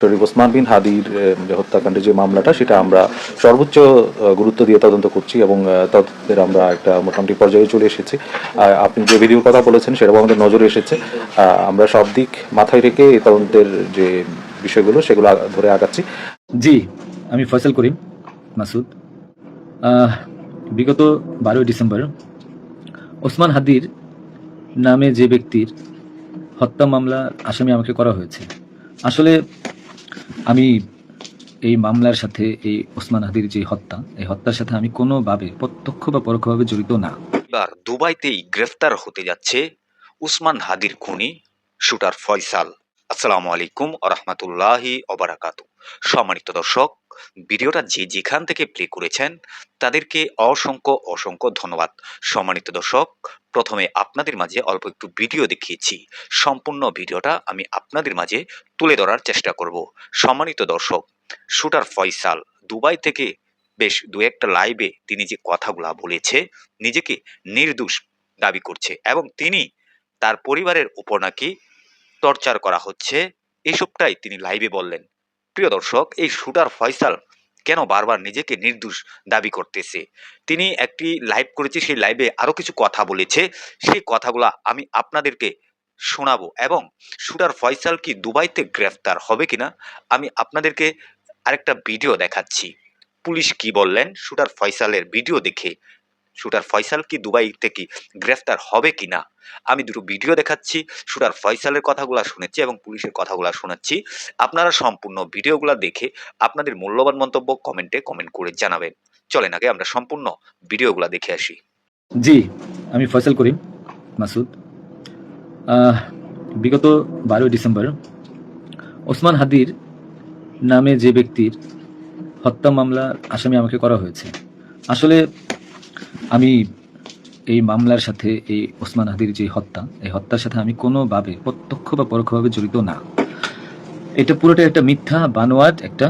শরীফ ওসমান বিন হাদির হত্যাকাণ্ডের যে মামলাটা সেটা আমরা সর্বোচ্চ গুরুত্ব দিয়ে তদন্ত করছি এবং তদন্তের আমরা একটা মোটামুটি পর্যায়ে চলে এসেছি। আপনি যে ভিডিওর কথা বলেছেন সেটাও আমাদের নজরে এসেছে। আমরা সব দিক মাথায় রেখে এই তদন্তের যে বিষয়গুলো সেগুলো ধরে আগাচ্ছি। জি, আমি ফয়সাল করিম মাসুদ। বিগত 12 ডিসেম্বর ওসমান হাদির নামে যে ব্যক্তির হত্যা মামলা আসামি আমাকে করা হয়েছে, আসলে আমি এই মামলার সাথে এই ওসমান হাদির যে হত্যা, এই হত্যার সাথে আমি কোনোভাবে প্রত্যক্ষ বা পরোক্ষভাবে জড়িত না। এবার দুবাইতেই গ্রেফতার হতে যাচ্ছে উসমান হাদির খুনি শুটার ফয়সাল। আসসালামু আলাইকুম আরহামাতুল্লাহি অবারাকাতু। সম্মানিত দর্শক, ভিডিওটা যে যেখান থেকে প্লে করেছেন তাদেরকে অসংখ্য অসংখ্য ধন্যবাদ। সম্মানিত দর্শক, প্রথমে আপনাদের মাঝে অল্প একটু ভিডিও দেখিয়েছি, সম্পূর্ণ ভিডিওটা আমি আপনাদের মাঝে তুলে ধরার চেষ্টা করব। সম্মানিত দর্শক, শুটার ফয়সাল দুবাই থেকে বেশ দু একটা লাইভে তিনি যে কথাগুলা বলেছে, নিজেকে নির্দোষ দাবি করছে এবং তিনি তার পরিবারের উপর নাকি টর্চার করা হচ্ছে, এসবটাই তিনি লাইভে বললেন। প্রিয় দর্শক, এই শুটার ফয়সাল কেন বারবার নিজেকে নির্দোষ দাবি করতেছে? তিনি একটি লাইভ করেছে, সেই লাইভে আরো কিছু কথা বলেছে, সেই কথাগুলা আমি আপনাদেরকে শোনাবো এবং শুটার ফয়সাল কি দুবাইতে গ্রেফতার হবে কিনা আমি আপনাদেরকে আরেকটা ভিডিও দেখাচ্ছি। পুলিশ কি বললেন শুটার ফয়সালের ভিডিও দেখে, শুটার ফয়সাল কি দুবাই থেকে গ্রেফতার হবে কিনা আমি দুটো ভিডিও দেখাচ্ছি, শুটার ফয়সালের কথাগুলো শুনেছি এবং পুলিশের কথাগুলো শোনাচ্ছি। আপনারা সম্পূর্ণ ভিডিওগুলো দেখে আপনাদের মূল্যবান মন্তব্য কমেন্টে কমেন্ট করে জানাবেন। চলেন আগে আমরা সম্পূর্ণ ভিডিওগুলো দেখে আসি। জি, আমি ফয়সাল করিম মাসুদ। বিগত 12 ডিসেম্বর ওসমান হাদির নামে যে ব্যক্তির হত্যা মামলার আসামি আমাকে করা হয়েছে, আসলে আমি এই মামলার সাথে এই ওসমান হাদির যে হত্যা, এই হত্যার সাথে আমি কোনোভাবে প্রত্যক্ষ বা পরোক্ষভাবে জড়িত না। এটা পুরোটাই একটা মিথ্যা বানোয়াট একটা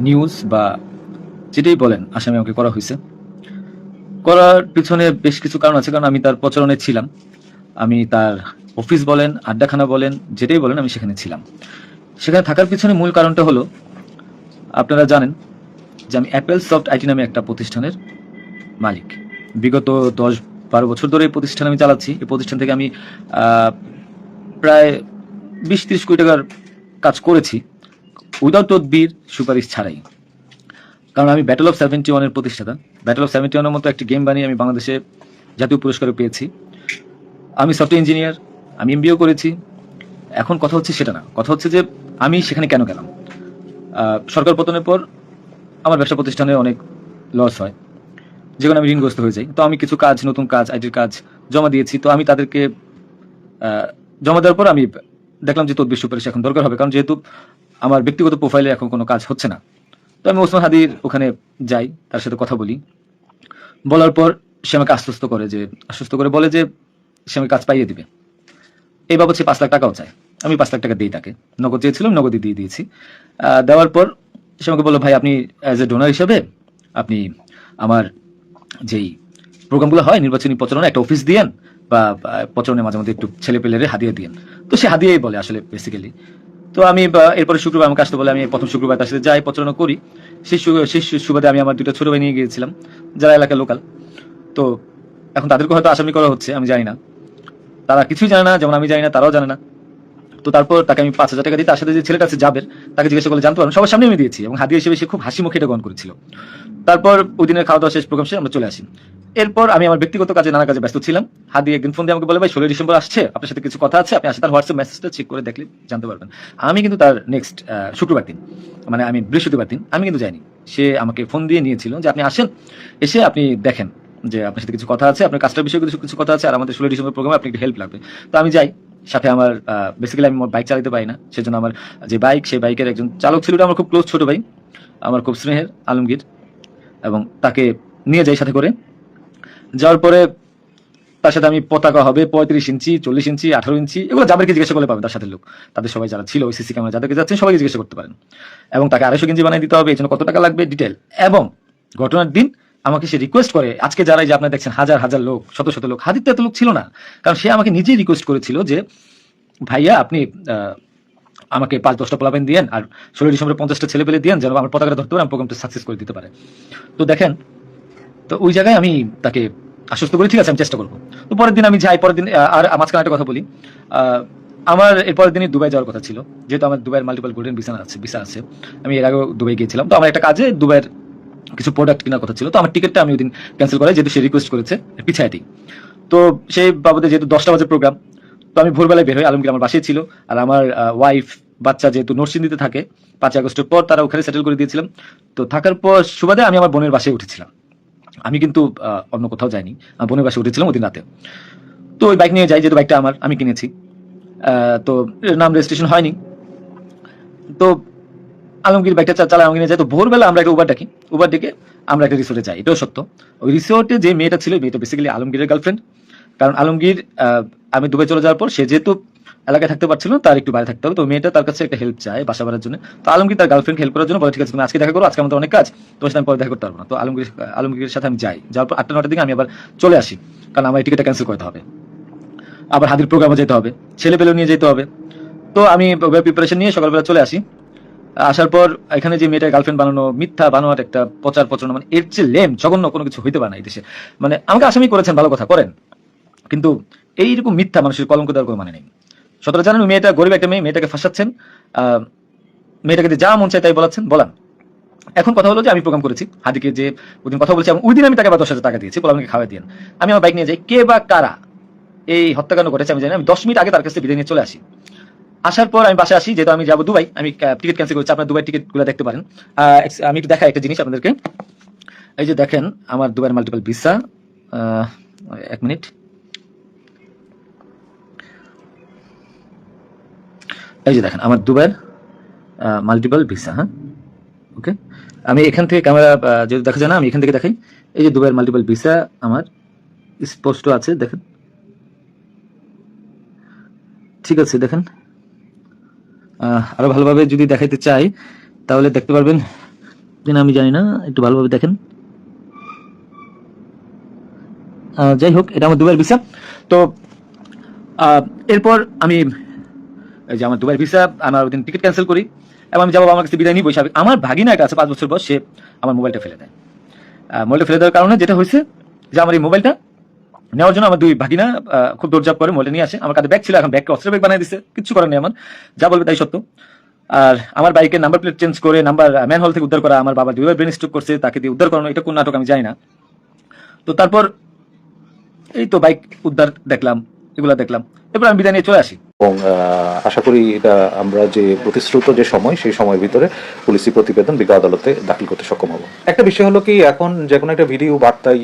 নিউজ বা যেটাই বলেন আসামি আমাকে করা হয়েছে। করার পিছনে বেশ কিছু কারণ আছে, কারণ আমি তার প্রচারণায় ছিলাম। আমি তার অফিস বলেন, আড্ডাখানা বলেন, যেটাই বলেন আমি সেখানে ছিলাম। সেখানে থাকার পিছনে মূল কারণটা হলো, আপনারা জানেন যে আমি অ্যাপেল সফট আইটি নামে একটা প্রতিষ্ঠানের মালিক। বিগত 10-12 বছর ধরে এই প্রতিষ্ঠান আমি চালাচ্ছি। এই প্রতিষ্ঠান থেকে আমি প্রায় 20-30 কোটি টাকার কাজ করেছি উইদাউট তদবির, সুপারিশ ছাড়াই। কারণ আমি ব্যাটল অফ 71-এর প্রতিষ্ঠাতা। ব্যাটল অফ 71-এর মতো একটি গেম বানিয়ে আমি বাংলাদেশে জাতীয় পুরস্কারও পেয়েছি। আমি সফটওয়্যার ইঞ্জিনিয়ার, আমি এমবিএও করেছি। এখন কথা হচ্ছে সেটা না, কথা হচ্ছে যে আমি সেখানে কেন গেলাম। সরকার পতনের পর আমার ব্যবসা প্রতিষ্ঠানে অনেক লস হয়, যেখানে আমি ঋণগ্রস্ত হয়ে যাই। তো আমি কিছু কাজ, নতুন কাজ, আইটির কাজ জমা দিয়েছি। তো আমি তাদেরকে জমা দেওয়ার পর আমি দেখলাম যে তদবির সুপারিশ এখন দরকার হবে, কারণ যেহেতু আমার ব্যক্তিগত প্রোফাইলে এখন কোনো কাজ হচ্ছে না। তো আমি ওসমান হাদির ওখানে যাই, তার সাথে কথা বলি। বলার পর সে আমাকে আশ্বস্ত করে বলে যে সে আমাকে কাজ পাইয়ে দিবে। এই বাবদ সে 5 লাখ টাকাও চায়। আমি 5 লাখ টাকা দিই তাকে। নগদ চেয়েছিলাম, নগদই দিয়ে দিয়েছি। দেওয়ার পর সে আমাকে বললো, ভাই আপনি অ্যাজ এ ডোনার হিসেবে আপনি আমার যেই প্রোগ্রামগুলো হয় নির্বাচনী প্রচারণা, একটা অফিস দিয়েন বা প্রচারণে মাঝে মধ্যে একটু ছেলে পেলেরে হাদিয়া দিয়েন। তো সে হাদিয়াই বলে আসলে বেসিক্যালি। তো আমি এরপরে শুক্রবার আমাকে আসতে বলে, আমি প্রথম শুক্রবার তার সাথে যাই, প্রচারণা করি। সেই সুবাদে আমি আমার 2টা ছোট ভাই নিয়ে গিয়েছিলাম, যারা এলাকার লোকাল। তো এখন তাদেরকে হয়তো আসামি করা হচ্ছে, আমি জানি না। তারা কিছুই জানে না, যেমন আমি জানি না, তারাও জানে না। তো তারপর তাকে আমি 5,000 টাকা দিই। তার সাথে যে ছেলেটা আছে জাবের, তাকে জিজ্ঞাসা করলে জানতে পারবেন, সবার সামনে আমি দিয়েছি এবং হাদিয়া হিসেবে সে খুব হাসি মুখে এটা গ্রহণ করেছিল। তারপর ওই দিনের খাওয়া দাওয়া শেষ, প্রোগ্রাম শেষ, আমরা চলে আসি। এরপর আমি আমার ব্যক্তিগত কাজে নানা কাজে ব্যস্ত ছিলাম। হাদি একদিন ফোন দিয়ে আমাকে বলে, ভাই 16 ডিসেম্বর আসছে, আপনার সাথে কিছু কথা আছে, আপনি আসে। তার হোয়াটসঅ্যাপ মেসেজটা চেক করে দেখলে জানতে পারবেন। আমি কিন্তু তার নেক্সট শুক্রবার দিন, মানে আমি বৃহস্পতিবার দিন আমি কিন্তু যাইনি। সে আমাকে ফোন দিয়ে নিয়েছিল যে আপনি আসেন, এসে আপনি দেখেন যে আপনার সাথে কিছু কথা আছে, আপনার কাজটার বিষয়ে কিছু কথা আছে, আর আমাদের 16 ডিসেম্বর প্রোগ্রামে আপনি একটু হেল্প লাগবে। তো আমি যাই। সাথে আমার বেসিক্যালি আমি বাইক চালাতে পারি না, সেজন্য আমার যে বাইক, সেই বাইকের একজন চালক ছিল, আমার খুব ক্লোজ ছোট ভাই, আমার খুব স্নেহের, আলমগীর, এবং তাকে নিয়ে যাই সাথে করে। যাওয়ার পরে তার সাথে আমি পতাকা হবে 35 ইঞ্চি, 40 ইঞ্চি, 18 ইঞ্চি, এগুলো যাদেরকে জিজ্ঞাসা করলে পাবেন, তার সাথে লোক, তাদের সবাই যারা ছিল ওই সিসি ক্যামেরা যাদেরকে যাচ্ছেন সবাইকে জিজ্ঞাসা করতে পারেন। এবং তাকে 250 গেঞ্জি বানিয়ে দিতে হবে, এই জন্য কত টাকা লাগবে ডিটেল। এবং ঘটনার দিন আমাকে সে রিকোয়েস্ট করে, আজকে যারা যে আপনারা দেখছেন হাজার হাজার লোক, শত শত লোক, হাদির তো এত লোক ছিল না, কারণ সে আমাকে নিজেই রিকোয়েস্ট করেছিল যে ভাইয়া আপনি আমাকে 5-10টা পোলাপাইন দিয়েন আর 16 ডিসেম্বরে 50টা ছেলে পেলে দিয়েন যেন আমার পতাকাটা ধরতে পারে, আমি প্রোগ্রামটা সাকসেস করে দিতে পারে। তো দেখেন, তো ওই জায়গায় আমি তাকে আশ্বস্ত করি, ঠিক আছে আমি চেষ্টা করবো। তো পরের দিন আমি যাই, পরের দিন আর মাঝখানে একটা কথা বলি। আমার এর পরের দিনই দুবাই যাওয়ার কথা ছিল, যেহেতু আমার দুবাইয়ের মাল্টিপল গোল্ডেন ভিসা আছে। আমি এর আগেও দুবাই গিয়েছিলাম, তো আমার একটা কাজে দুবাইয়ের কিছু প্রোডাক্ট কেনার কথা ছিল, তো আমার টিকিটটা আমি ওই দিন ক্যান্সেল করাই, যেহেতু সে রিকোয়েস্ট করেছে পিছায় দিই। তো সেই বাবদে যেহেতু 10টা বাজে প্রোগ্রাম, তো আমি ভোরবেলায় বের হই। আলমগীর আমার বাসায় ছিল, আর আমার ওয়াইফ বাচ্চা যেহেতু নরসিংদীতে থাকে, 5 আগস্টের পর তারা ওখানে সেটেল করে দিয়েছিলাম। তো থাকার পর সুবাদে আমি আমার বোনের বাসায় উঠেছিলাম। আমি কিন্তু অন্য কোথাও যাইনি, আমার বোনের বাসায় উঠেছিলাম ওই দিন রাতে। তো ওই বাইক নিয়ে যাই, যেহেতু বাইকটা আমার, আমি কিনেছি। তো এর নাম রেজিস্ট্রেশন হয়নি। তো আলমগীর বাইকটা চালায় আমাকে নিয়ে যায়। তো ভোরবেলা আমরা একটা উবার ডাকি, উবার ডেকে আমরা একটা রিসোর্টে যাই, এটাও সত্য। ওই রিসোর্টে যে মেয়েটা ছিল, মেয়েটা বেসিক্যালি আলমগীরের গার্লফ্রেন্ড। কারণ আলমগীর আমি দুবাই চলে যাওয়ার পর সে যেহেতু এলাকায় থাকতে পারছিল না, তার একটু বাইরে থাকতে হবে, তো মেয়েটা তার কাছে একটা হেল্প চায় বাসা ভাড়ার জন্য। তো আলমগীর তার গার্লফ্রেন্ড হেল্প করার জন্য বলে, ঠিক আছে তুমি আজকে দেখা করো, আজকে আমাদের অনেক কাজ, তোমার সাথে আমি পরে দেখা করতে পারবো না। তো আলমগীরের সাথে আমি যাই, যাওয়ার পর 8টা 9টার দিকে আমি আবার চলে আসি, কারণ আমার টিকিটটা ক্যান্সেল করতে হবে, আবার হাদির প্রোগ্রামে যেতে হবে, ছেলে পেলেও নিয়ে যেতে হবে। তো আমি প্রিপারেশন নিয়ে সকালবেলা চলে আসি। আসার পর এখানে যে মেয়েটা গার্লফ্রেন্ড বানানো, মিথ্যা বানোয়ার একটা প্রচারণা, মানে এর চেয়ে লেম জঘন্য কোনো কিছু হইতে পারে না এই দেশে। মানে আমাকে আসামি করেছেন, ভালো কথা করেন, কিন্তু এইরকম মিথ্যা মানুষের কলঙ্ক দেওয়ার কোনো মানে নেই। সতেরো জানেন ওই মেয়েটা গরিব একটা মেয়ে, মেয়েটাকে ফাঁসাচ্ছেন, মেয়েটাকে যে যা মন চায় তাই বলান। এখন কথা হলো যে আমি প্রোগ্রাম করেছি, হাদিকে যে ওইদিন কথা বলেছি, এবং ওই দিন আমি তাকে আবার 10,000 টাকা দিয়েছি, বলে আমাকে খাওয়াই দিয়েন। আমি আমার বাইক নিয়ে যাই, কে বা কারা এই হত্যাকাণ্ড ঘটেছে আমি জানি না। আমি 10 মিনিট আগে তার কাছে বিদায় নিয়ে চলে আসি। আসার পর আমি বাসায় আসি, যেহেতু আমি যাবো দুবাই, আমি টিকিট ক্যান্সেল করেছি। আপনার দুবাই টিকিট গুলো দেখতে পারেন। আমি একটু দেখাই একটা জিনিস আপনাদেরকে। এই যে দেখেন আমার দুবাইয়ের মাল্টিপল ভিসা। 1 মিনিট। এই যে দেখেন আমার দুবাইয়ের মাল্টিপল ভিসা। হ্যাঁ, ওকে। আমি এখান থেকে ক্যামেরা যেহেতু দেখা যায় না, আমি এখান থেকে দেখাই। এই যে দুবাইয়ের মাল্টিপল ভিসা আমার স্পষ্ট আছে, দেখেন, ঠিক আছে দেখেন। আরো ভালোভাবে যদি দেখাইতে চাই তাহলে দেখতে পারবেন কিনা আমি জানি না, একটু ভালোভাবে দেখেন। যাই হোক, এটা আমার দুবাইয়ের ভিসা। তো এরপর আমি এই যে আমার দুবাইয়ের ভিসা, আমার ওই দিন টিকিট ক্যান্সেল করি, এবং আমি যাবো আমার কাছে বিদায় নিই। বৈশাখ আমার ভাগিনা একটা আছে 5 বছর বয়স, সে আমার মোবাইলটা ফেলে দেয়। মোবাইলটা ফেলে দেওয়ার কারণে যেটা হয়েছে যে আমার এই মোবাইলটা নেওয়ার জন্য আমার দুই ভাগিনা খুব দৌড়ঝাঁপ করে মোবাইলটা নিয়ে আসে। আমার কাছে ব্যাগ ছিল, এখন ব্যাগকে অস্ত্রের ব্যাগ বানিয়ে দিচ্ছে, কিছু করার নেই আমার, যা বলবে তাই সত্য। আর আমার বাইকের নাম্বার প্লেট চেঞ্জ করে নাম্বার ম্যানহোল থেকে উদ্ধার করা, আমার বাবা দুইবার ব্রেন স্ট্রোক করছে, তাকে দিয়ে উদ্ধার করানো, এটা কোন নাটক আমি জানি না। তো তারপর এই তো বাইক উদ্ধার দেখলাম, এগুলা দেখলাম, এরপর আমি বিদায় নিয়ে চলে আসি। এবং আশা করি এটা আমরা যে প্রতিশ্রুত যে সময়, সেই সময়ের ভিতরে পুলিশি প্রতিবেদন বিজ্ঞ আদালতে দাখিল করতে সক্ষম হব। একটা বিষয় হলো কি, এখন যে কোনো একটা ভিডিও বার্তায়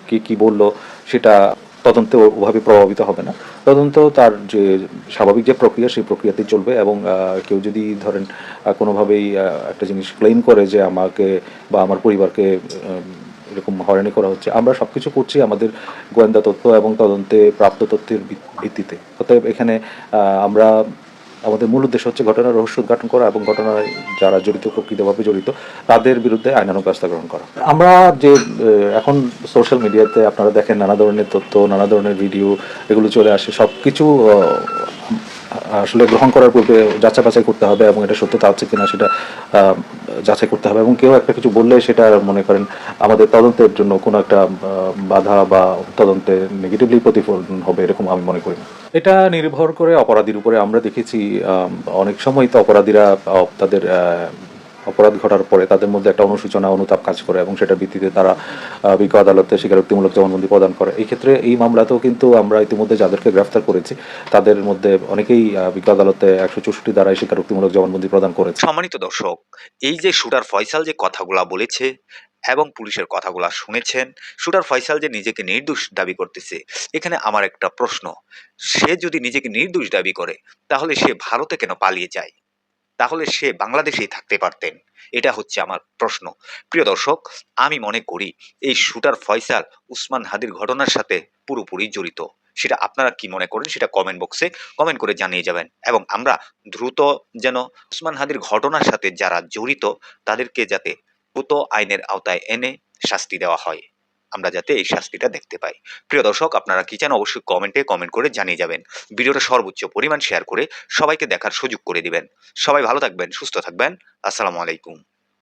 কি কি বললো সেটা তদন্তে ওভাবে প্রভাবিত হবে না। তদন্ত তার যে স্বাভাবিক যে প্রক্রিয়া, সেই প্রক্রিয়াতেই চলবে। এবং কেউ যদি ধরেন কোনোভাবেই একটা জিনিস ক্লেম করে যে আমাকে বা আমার পরিবারকে এরকম হয়রানি করা হচ্ছে, আমরা সবকিছু করছি আমাদের গোয়েন্দা তথ্য এবং তদন্তে প্রাপ্ত তথ্যের ভিত্তিতে। অতএব এখানে আমরা আমাদের মূল উদ্দেশ্য হচ্ছে ঘটনার রহস্য উদ্ঘাটন করা এবং ঘটনায় যারা জড়িত, প্রকৃতভাবে জড়িত, তাদের বিরুদ্ধে আইনানুগ ব্যবস্থা গ্রহণ করা। আমরা যে এখন সোশ্যাল মিডিয়াতে আপনারা দেখেন নানা ধরনের তথ্য, নানা ধরনের ভিডিও এগুলো চলে আসে, সব কিছু আসলে গ্রহণ করার পূর্বে যাচাই বাছাই করতে হবে এবং এটা সত্যতা আছে কিনা সেটা যাচাই করতে হবে। এবং কেউ একটা কিছু বললে সেটা মনে করেন আমাদের তদন্তের জন্য কোনো একটা বাধা বা তদন্তে নেগেটিভলি প্রতিফলন হবে, এরকম আমি মনে করি না। এটা নির্ভর করে অপরাধীর উপরে। আমরা দেখেছি অনেক সময় তো অপরাধীরা তাদের অপরাধ ঘটার পরে তাদের মধ্যে একটা অনুশোচনা, অনুতাপ কাজ করে এবং সেটার ভিত্তিতে তারা বিজ্ঞ আদালতে স্বীকারোক্তিমূলক জবানবন্দি প্রদান করে। এই ক্ষেত্রে এই মামলাতেও কিন্তু আমরা ইতিমধ্যে যাদেরকে গ্রেফতার করেছি তাদের মধ্যে অনেকেই বিজ্ঞ আদালতে 164 ধারায় স্বীকারোক্তিমূলক জবানবন্দি প্রদান করেছে। সম্মানিত দর্শক, এই যে শুটার ফয়সাল যে কথাগুলা বলেছে এবং পুলিশের কথাগুলা শুনেছেন, শুটার ফয়সাল যে নিজেকে নির্দোষ দাবি করতেছে, এখানে আমার একটা প্রশ্ন, সে যদি নিজেকে নির্দোষ দাবি করে তাহলে সে ভারতে কেন পালিয়ে যায়? তাহলে সে বাংলাদেশেই থাকতে পারতেন। এটা হচ্ছে আমার প্রশ্ন। প্রিয় দর্শক, আমি মনে করি এই শুটার ফয়সাল উসমান হাদির ঘটনার সাথে পুরোপুরি জড়িত। সেটা আপনারা কি মনে করেন সেটা কমেন্ট বক্সে কমেন্ট করে জানিয়ে যাবেন, এবং আমরা দ্রুত যেন উসমান হাদির ঘটনার সাথে যারা জড়িত তাদেরকে যাতে দ্রুত আইনের আওতায় এনে শাস্তি দেওয়া হয়। আমরা যাতে এই শাস্তিটা দেখতে পাই। প্রিয় দর্শক, আপনারা কি চান অবশ্যই কমেন্ট করে জানিয়ে যাবেন। ভিডিওটা সর্বোচ্চ পরিমাণ শেয়ার করে সবাইকে দেখার সুযোগ করে দিবেন। সবাই ভালো থাকবেন, সুস্থ থাকবেন। আসসালামু আলাইকুম।